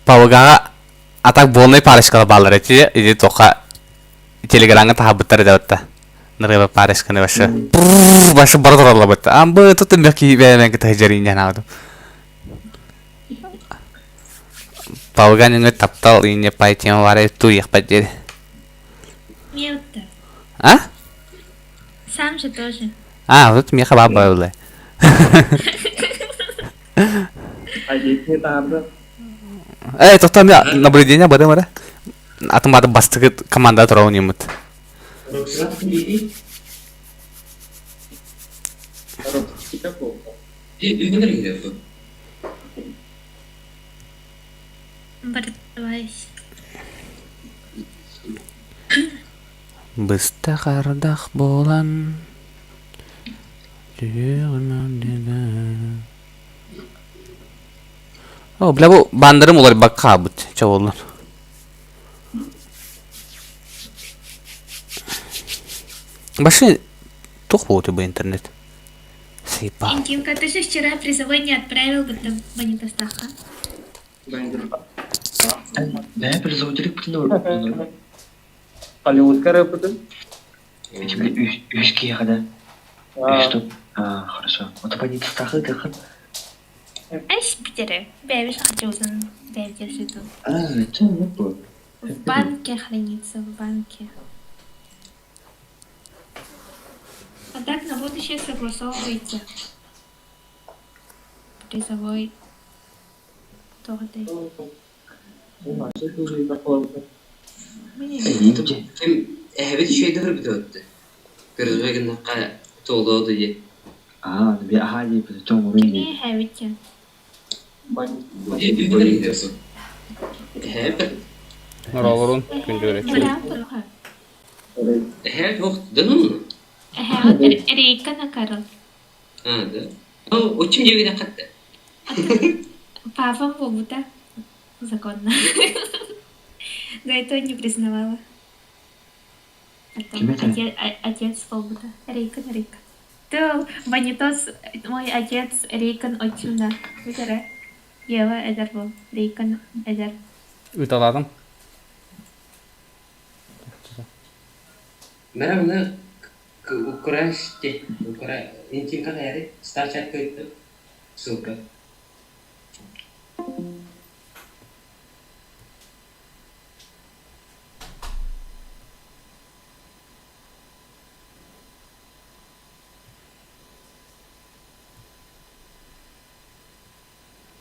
Паугага атак болной парышкала баллар эти иди тока телеграмга тахабыттар да. Нырыба парышканы башы бардыралла быт. Амбы тутун бяки бәмен кита жарин жанагы. Пауганы ngы таптал ине пайтем варе туйх падер. Мелко. А? Сам же тоже. Вот меха баба улы. Тоқтам я наблюдение бады мара. Атымады бастығы команда тұрау неміт. Бысты қардақ болан. Бля бұл бандырым олар баққа бұд. Чауылар. Баши тух по у тебя интернет. Сейпа. Интимка, ты же вчера призовой не отправил, будто Банитастаха. Да, призовой директор. Hollywood работает? Тебе вишки я когда? Что? Хорошо. Вот Банитастаха как? Ай, Питере, бэвиш хачузан, бэвиш иду. Это не было. В банке хранится, в банке. А так на будущее согласовывайте. Призовой. Тоже. هبت شيء دهر بدوت كرزوج النقاء توضو دي نبي أحد يبتدون مريني Не хавите. هبت Ролорун күндөрөчү. Браво. هبت وقت دنون Рейка на Карл. هذا أو وشم جوي نقطة Папа Бобута. Законно. Да это не признавала. Кем это? Отец Бобута. Рейкан. То Банитос, мой отец Рейкан отчимда. Видишь? Ева Эдер был. Рейкан Эдер. Үт аладым. مرة وكراش تي وكرا إنتي كان هاري ستارشات كويت سوبر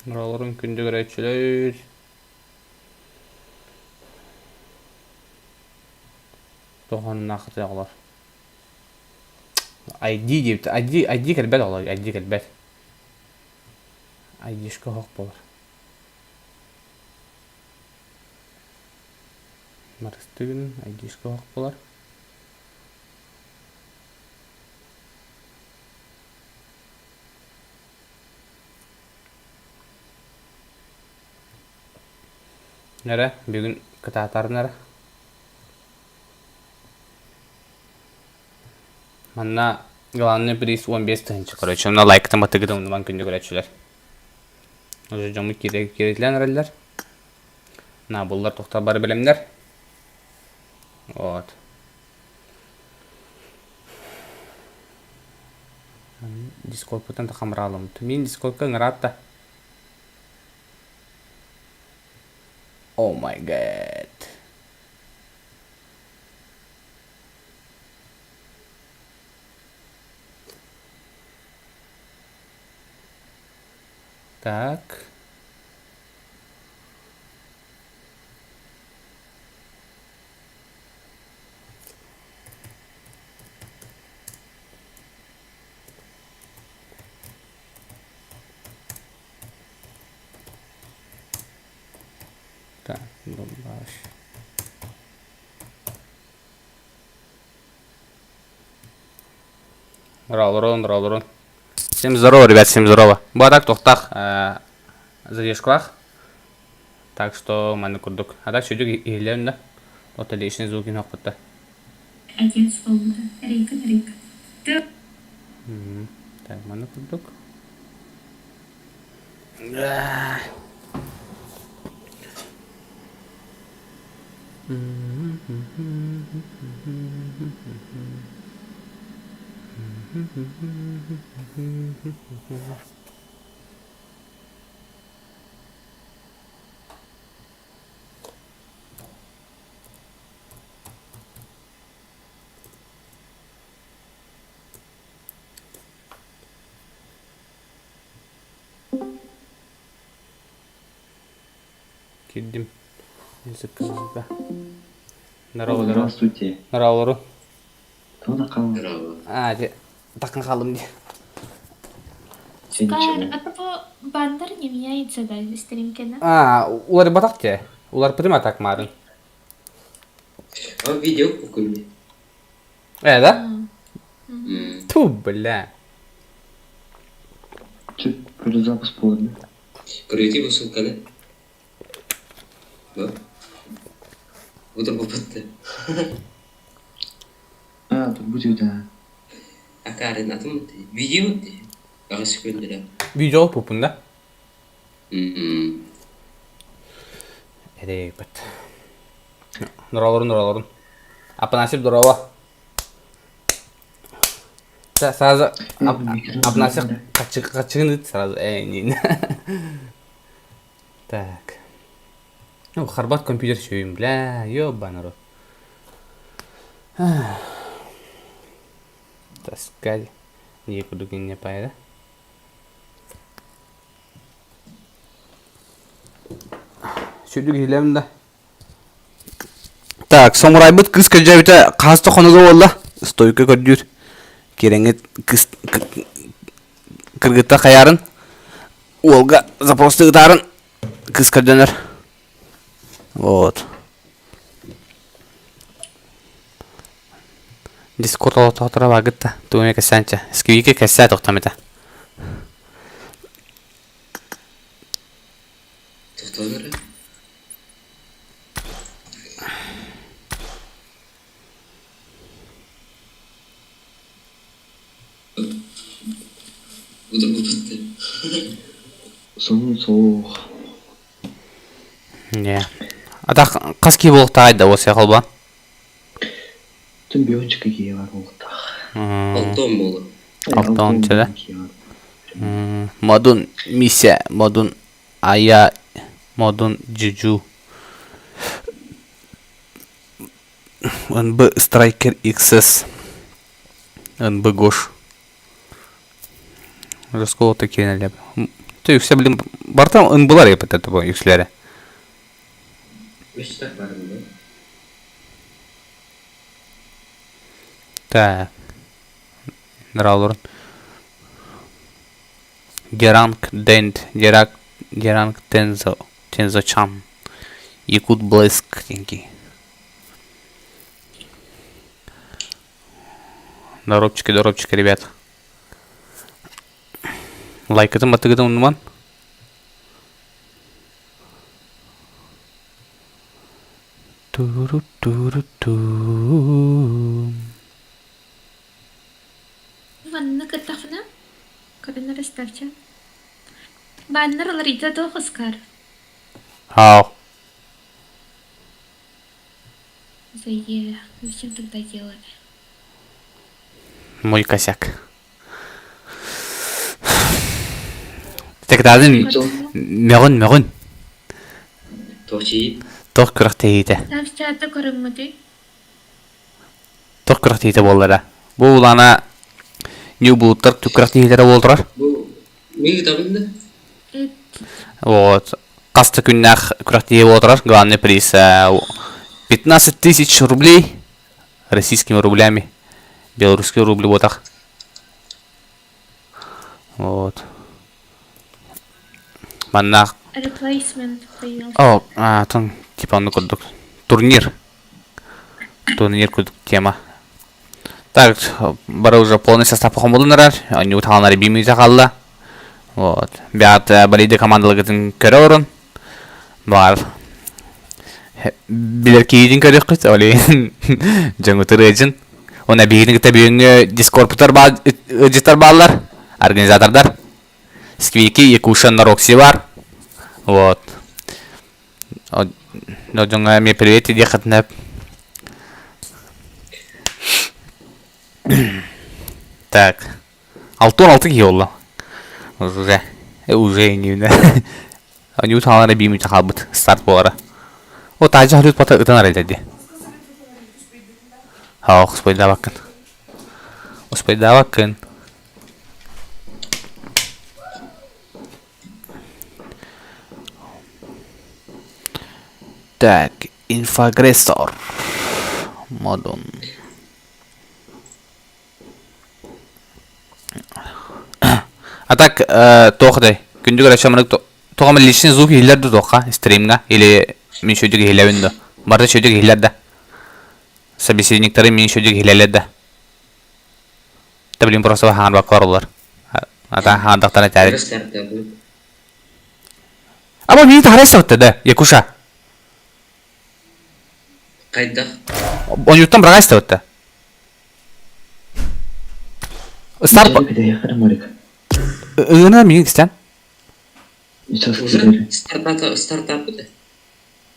Ролорун күндөрөчүлөр. Тоған нақыт яғылар. ID депті. ID кәлбәт олар. ID кәлбәт. ID-шкі хоқ болар. Марыстығын ID-шкі хоқ болар. Нәрі? Бүгін кітатарын әрі. Манна главный приз 15 тысяч. Короче, на лайк там отыграл на банку не görәчүләр. Уже жамы киретләр рәлләр. На буллар тохта бар белемнәр. Вот. Discord потом та хамралым. Мин Discord-ка ңратта. Oh my god. Так. Так, бомбаж. Роллерон. Всем здорово, ребят, всем здорово. Бадак, тохтах, задержках. Так что, маны курдук. А так, чудюк ийлен, да? Вот лишний звук не нахпытта. Отец Бобута. Рейка. Так, маны курдук. Girdim. Язык kanalda. Здорово. Здравствуйте. Здорово. Туда қалың. Здорово. Тақын қалым де. Сен Скар, ничего. а то баннер не меняется, да, стримкена. Улар батақ те. Улар прямо так марын. А видео покойни. Да? Ту, бля. Че, перезапуск полный. Пройти по ссылкане. Да? Утро попытка. Тут будет, да. А Карен, а там видео ты? Ага, секунду, да. Видео пупында. Мгм. Рейпет. Нұралырын. Апанасип дұрауа. Сразу Апанасип қачығын сразу. Нейін. Так. Харбат компьютер шөйім, бля, ёбаный рот. Таскать. Не кудыгын не пайда. Шөйдік елемін да. Так, соңырай бұд кыз көджәбіті қасты қонығы олла. Стойка көрдір. Кереңет кіргітті қаярын. Олға запросты ғытарын. Кыз көджәнер. Вот. Дискорд олатуатыра бағытта. Туғыме кәсәнчі. Сквикі кәсә тоқтамета. Тоқталары. Утро попытка. Соң. Не. Ата қас кей болықта айда осы яқыл Түн беончика кие бар болықта. Алтон болы. Алтон чеді. Модун миссия, модун ая, модун джуджу. НБ Страйкер XS. НБ Гош. Раскол такие налеп. Ты все, блин, бартам НБлар епет это был юкслері. Үш так барын да? Так. Нравлор. Геранг Дент, Геранг Тензо Чан. Якут Блеск, деньги. Доробчики, ребят. Лайк это мотыгды унман. Ванна катафна? Карена расставьте. Баннер ларита то Оскар. Ау. Заело. Зачем тогда делали? Мой косяк. Тегдадын мегон. Тоқчи. Тох күрәктейді. Там чата көрінмеді. Тох күрәктейді болдыра. Бұл ана не булыттар күрәктейлері болдырар. Бұл мен табын да? Вот. Қасты күннәк күрәктейі болдырар. Главный приз 15 тысяч рублей российскими рублями. Белорусские рубли вот так. Вот. Маннақ. Replacement появился. Там типа ну курдук. Турнир курдук тема. Так, бары уже полный состав похомылынырар. Они уталанары бимейзе қалды. Вот. Бят болейді командалығытын көрі орын. Бар. Билер кейден көрек қыт. Олейін жаңы тұры өджін. Она бейдің кіті бейінгі дискорпутар өджеттар балылар. Организатордар. Сквейки, Якушан, Рокси бар. Вот. Жаңа мен привет иди қатынап. Так. 6-16 ге олла. Уже не да. Они уталары бими тахалбыт старт болары. О тажы халют пата ытанар эдеди. Успайда бакын. Успайда бакын. Так, инфагрессор. Модон. А так, тоқдай. Күндік рәшамырық тоқамы лишін зук хиллерді тоқа стримға или мен шөдігі хилләвінді. Барды шөдігі хиллерді. Собеседниктары мен шөдігі хилләледі. Та білім просто хан бақар олар. Ата хандақтаны тәрі. Ама мені тағарайсы өтті да, Якуша. Қайдақ? Он юттан бірағайсы өтті. Старп... Үгіні мен кістен? Уже стартапы да?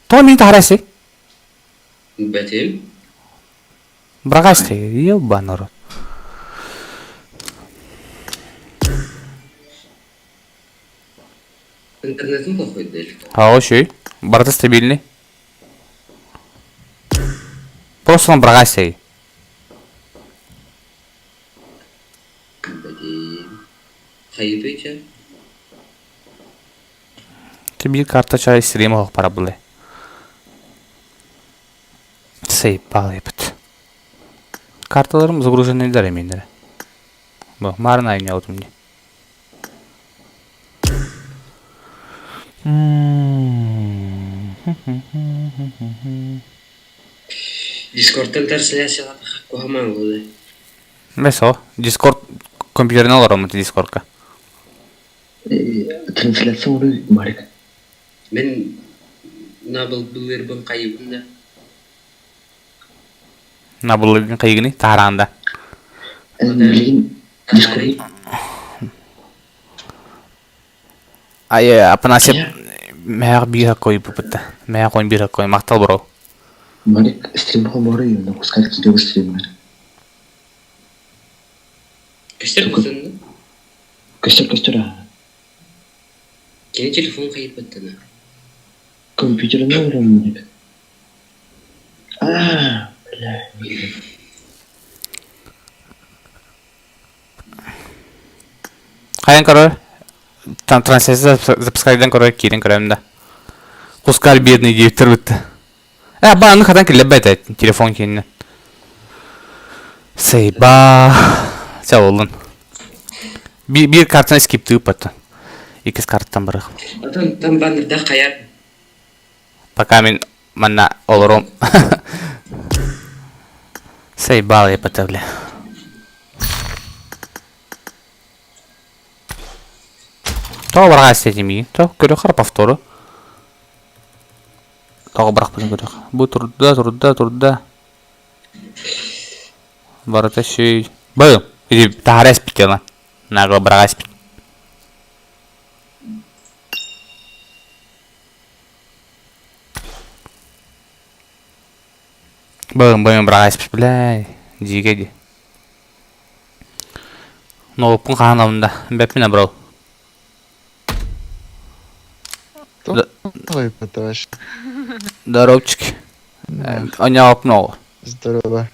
Тоға мені тағарайсы? Бәтем? Бірағайсы, ебан ұры. Интернетім плохой дәл. Ау, шөй. Барды стабильный. Просто он бірағайсы. Бәтем. Қайып өйте? Bir karta çay stream'e hoq para bulay. Сейпал епет. Карталарым загруженныйлар емендері. Бұл, марын айын яудым не. Дискордтан трансляция қоғаман болды. Мәс о, Discord компьютеріне олар омыты Discordқа. Трансляция ұры барик. Мен набыл бұлырбын қайыбында. Набылығын қайығыны тағырағында. Білген Discord. Ай, апынасеп мәғ бір қой бұпытты. Мәғ қойын бір қой мақтал бұрау. Барик стримға бары ем, пускай кидеу стримдер. Көштер бұтынды? Көстер. Кені телефон қайып бұттыны? Компьютеріне ұрам барик. Бля. Қайын көрі? Трансляция запускайдан көрі кейден көремді. Құскар бедный дептір бұтты. Бағаны қадан келіп бәді телефон кейінен. Сейба. Сәу олын. Bir kartına skip tığı patı. İkiz karttan bırak. Там баннерда қаяр. Пока мен манна olurum. Сейбал я потавля. То бырақ істетемей. То көрі қар повторы. Тоғы бырақ бұзын көрі. Бұл тұрда. Барыта шей. Бұл. Иди тағара спикерлан. Нағыл бырақ спик. Бұл бырақ спик. Бляй. Дигеди. Нолыппын қаған алдында. Бәппіне бұрау. Ой, потоваш. Здоровчик. Оня опнул. Здорово.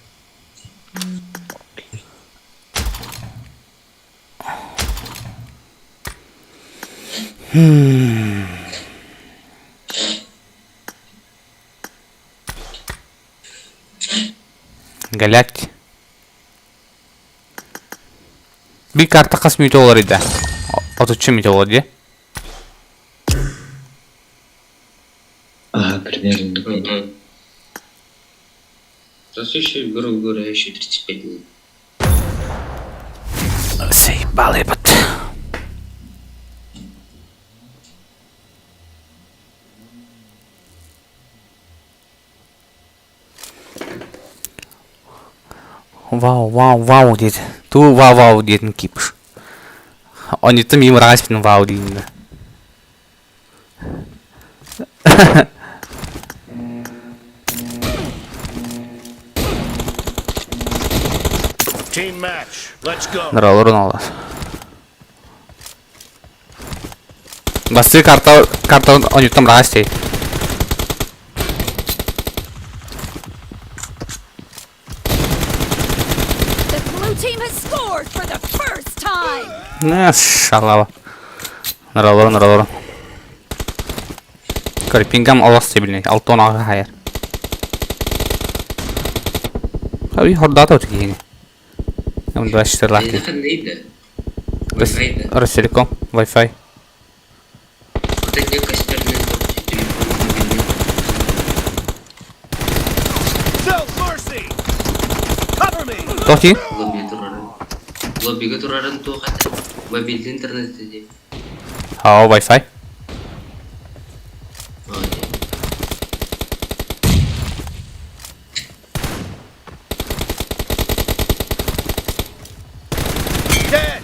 Галякти. Bir kartta kas müte olur idi. 33 müte olur diye. Примерно. Следующий грубо говоря, еще 35 минут. Сейбал ебать. Вау деді. Ту вау дедін кипіш. Оны тым емір ағаспен вау дейін. Team match. Let's go. Ныралырын алар. Басты карта он там расти. The blue team has scored for the first time. Шалава. Ныралырын. Карпингам алас стабильный. Алтон ага хайр. Хаби хордата утгини. Нам два штырлахти. Aynakan neydi? Wi-Fi'di. Ростелеком, Wi-Fi. Öteki kaçlarının No mercy. Cover me. Тохти? Lobby'ga turarın tuğ hadi. Mobilde internet dedi. Aa Wi-Fi. Hadi. Dead.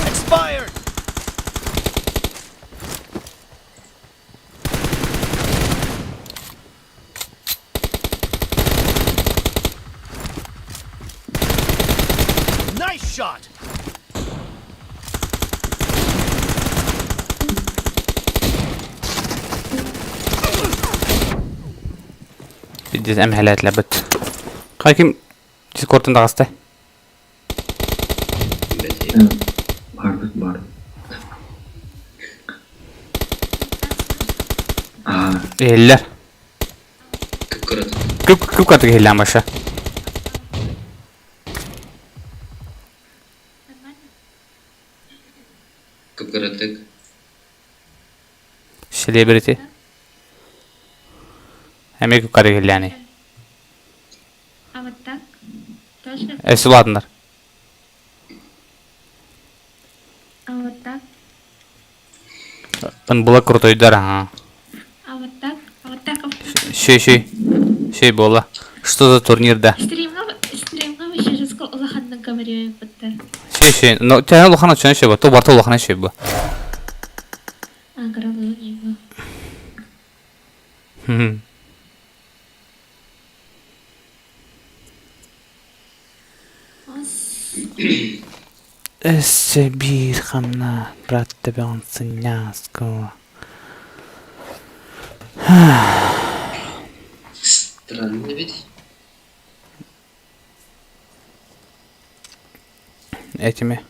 Expired. Nice shot. Biz emhelet labet. Kakim Discord'un da hasta. Bardı. Aa, Eller. Kıpkırıt. Küp katı hellen başa. Kıpkırıtık. Celebrity. Hemen küp katı hellani. А вот так тоже. Esu adınlar. А вот так. Он была крутой дар, ага. А вот так. А вот так. Şey bola. Что за турнирда? Стримға вообще жасқа ұлаханның камерия бітті. Şey. No, тяна лохана чана şey bu. То барта лохана şey bu. Аңғыралы не Hı. Эссе хамна брат тебе он сыняско. Странно ведь. Этими.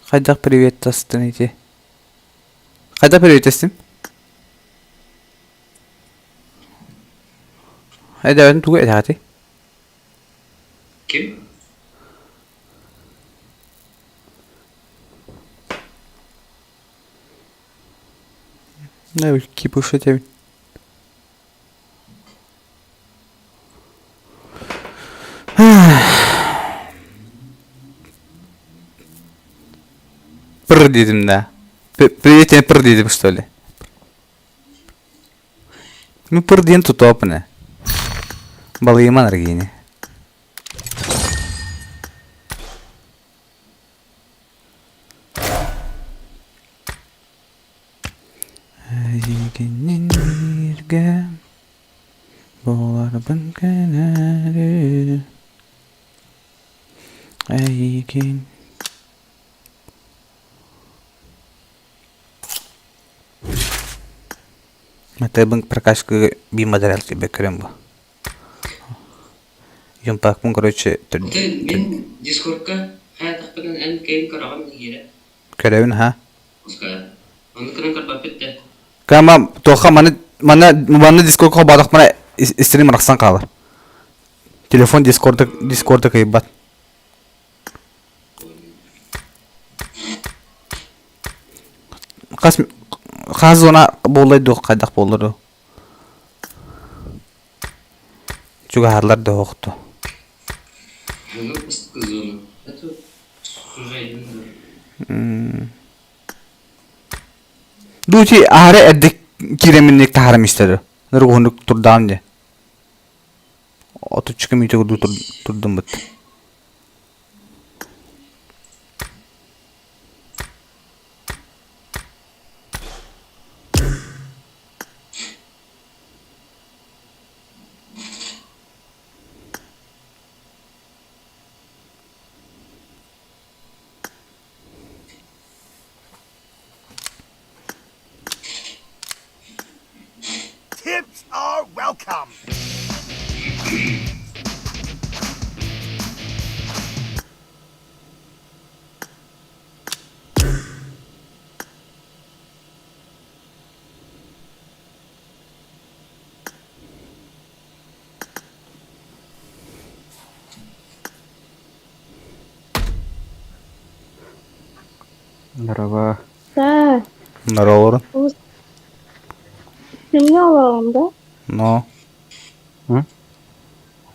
Хайдак привет тастаните. Хайда привет тастим. Хайда ben tuğ edati. Kim? Ne bu ki bu şey tabii. Пр dedim de. Привет, я пр dedim что ли? Ну пр ден тут опне. Балыйман регини. Ayıginin birge boğar bınkeneri Ayıgin Mata bang прокачка би материал тебе кремба. Юм пак пун короче Ben Discord'ka hayatımın en keyif kararım yeri. Kerevin ha. Oscar. Onu kırın karpap bitti. Kama toha mana Discord ko badak mana stream raksan kala. Telefon Discord'da kayıbat. Kaz ona bolaydı kaydak boluru. Çünkü harlar da yoktu. Bunu kızını. Это уже Duci ahare eddik kireminlik taharam istedi. Nırgı hunduk turdan diye. Otu çıkım ite kudu turdum bit. Welcome. Merhaba. Да, Здорово. сені alalım da. Ну.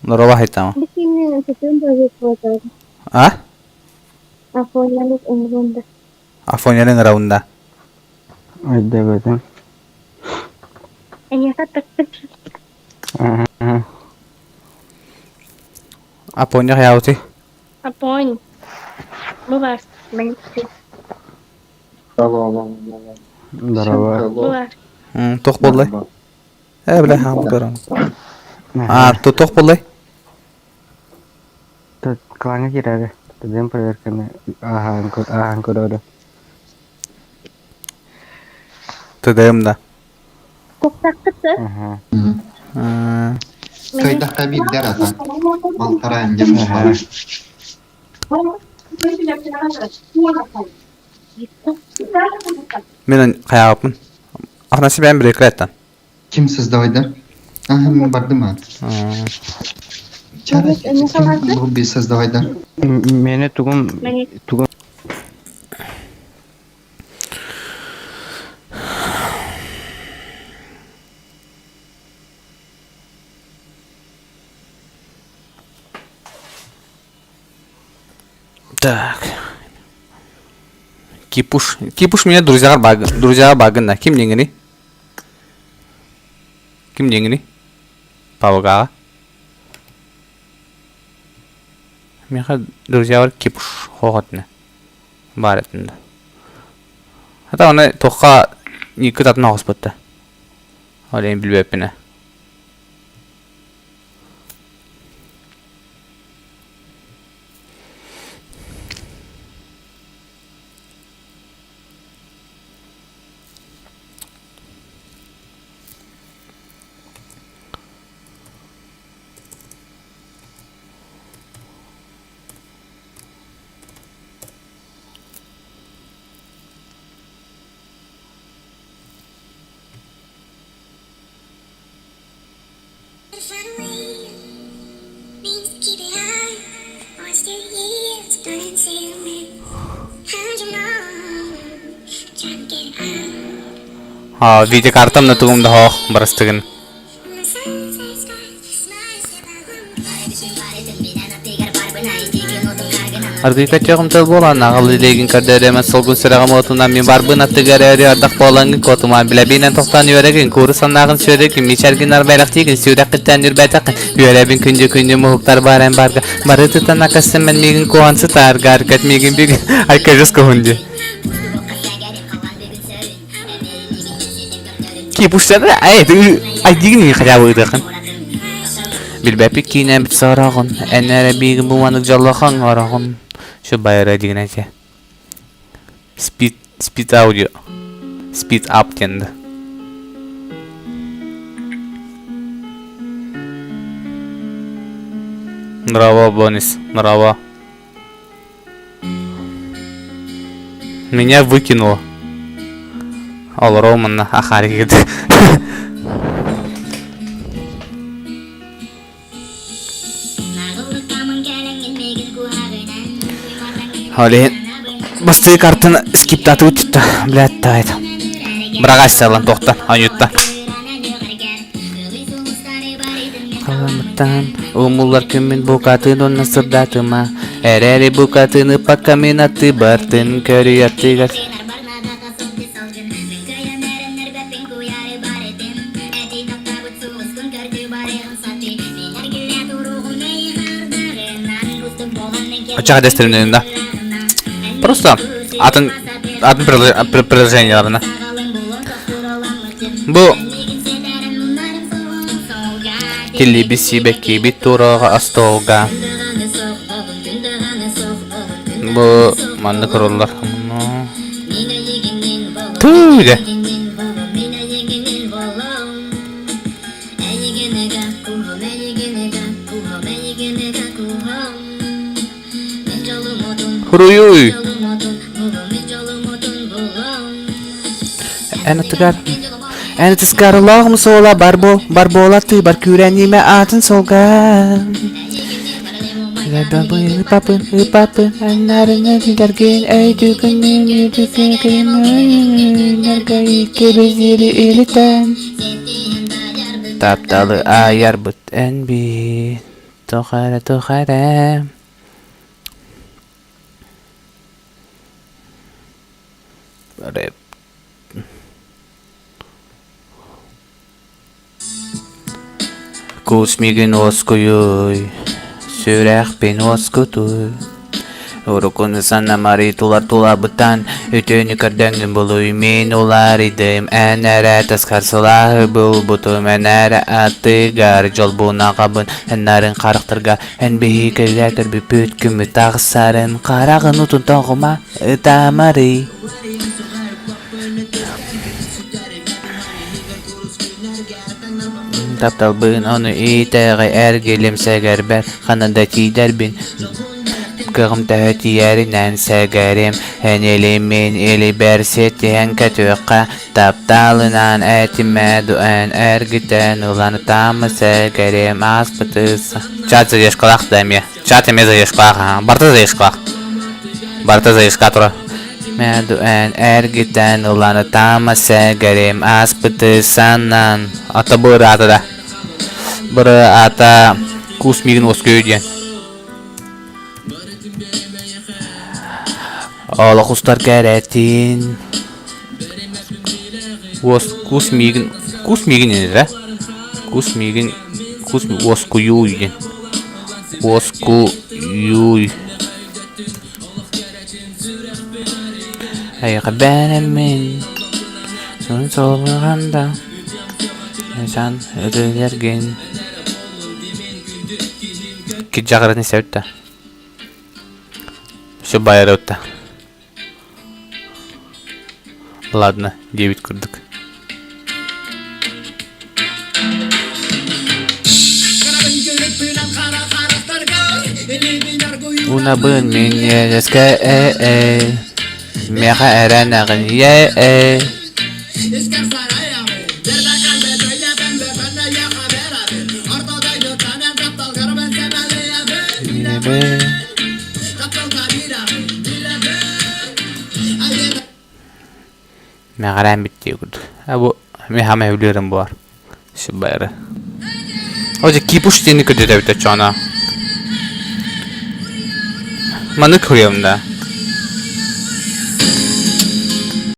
Здорово, Хайтама. Bir seni satın da yapacağız. А? Afonyalık umurumda. Афонянын раунда. Ayda bedin. En yakın tıktık. Апоня хаяути. Apon. Bu var. Ben Merhaba. bu var. Тох боллай. Бля, хам көрөм. Тох боллай. Тут кланга кирады. Туден проверканы. Ахан көрөдө. Тыдымда. Koktaktısı. Köyde bir derata. Maltara incemiş var. Менен каябын. Ахнасы ben bir ekreten. Kim sizde oydur? Hem bardı mı? Çare kim bu bir sizde oydur? Meni tugun Так. Кипуш меня друзья багында. Ким деңгени? Ким деңгени? Павга. Меха друзья бар Кипуш хоготны. Бар этинде. Хата аны тоққа 2 татын агыс бутты. Олен билбеппине. Видео картам на тугумда хох барастыгын. Ардыйка чагымтал болан агыл илеген кардеремен солгун сырагым отунан мен барбын аттыгаре ардак болангы котума билебинен токтан юреген куры санагын сөрекин мичаргин арбайлак тигин сүйрек кыттан юрбайтакын юребин күнжө мухуктар барен барга барытытан акасын мен мигин куансы тарга аркат мигин бигин айкажыс кохунди Кипуштады айдигин хажабыдыкын Билбепик кинен бит сарагын энере бигин буманык жаллахан арагын Şu bayrağı digine şey. Speed audio. Speed up kendi. Bravo Bonis. Bravo. Меня выкинуло. Ал Роман на Ахари. Оле басты картаны скиптатып өтті. Блядь, тайды. Бірақ айстайлан тоқтан, анюттан. Қаламыттан, умулар көмін бұқатын оны сырдатыма. Әрәрі бұқатыны паққа мен атты бартын көрі аттығар. Очаға дестерімнің önünde. Просто атын приложенияларына. Бу Келеби сибеки бит тураға астолга. Бу манны құрылар. Түйде. Huruyuy. En tıskar Allah'ım sola barbola tı bar kürenime atın solgan. Papın enlerine dilergen ey tükünün yütükün kıyımın nergayı kebezleri iliten. Taptalı ayar but en bir tohara. Rap. Kusmigin oskuyuy, sürek ben oskutuy. Urukunu sana mari tular butan, ütünü kardengin buluy min ular idim. Enere taskar silahı bul butum, enere attı gar jol buna kabın. Enlerin karaktırga, en bihi köyletir bir püt kümü tağsarın. Karağın utun toğuma, ıtamari. Taptal bın onu iteğe ergelim segerber kanında tider bin kığım təhəti yerindən səgərim hen elimin eli berseti hen kötüqa taptalınan etime duen ergiten ulanı tamı səgərim aspıtısa çat zayeşqalaq demiye çat eme zayeşqalaq barta zayeşqatura Meduen ergiten ulanı tamı səgərim aspıtısanan ata bırı ata da bırı ata kusmigin osköyüdyen Ola kustar keretin kusmigin nedir ha? Kusmigin oskuyuy Ayakı benemin son solğanda Sen ödülergin Kicağırını sevdi Şu bayarı öttü Ладно, 9 kırdık. Una bun min yeske Meha erenagin ye Meğeren bitti yurdu. Ha bu mehame evliyorum bu var. Şu bayarı. Hoca kipuş dini kötü de bitti çana. Manı koyuyorum da.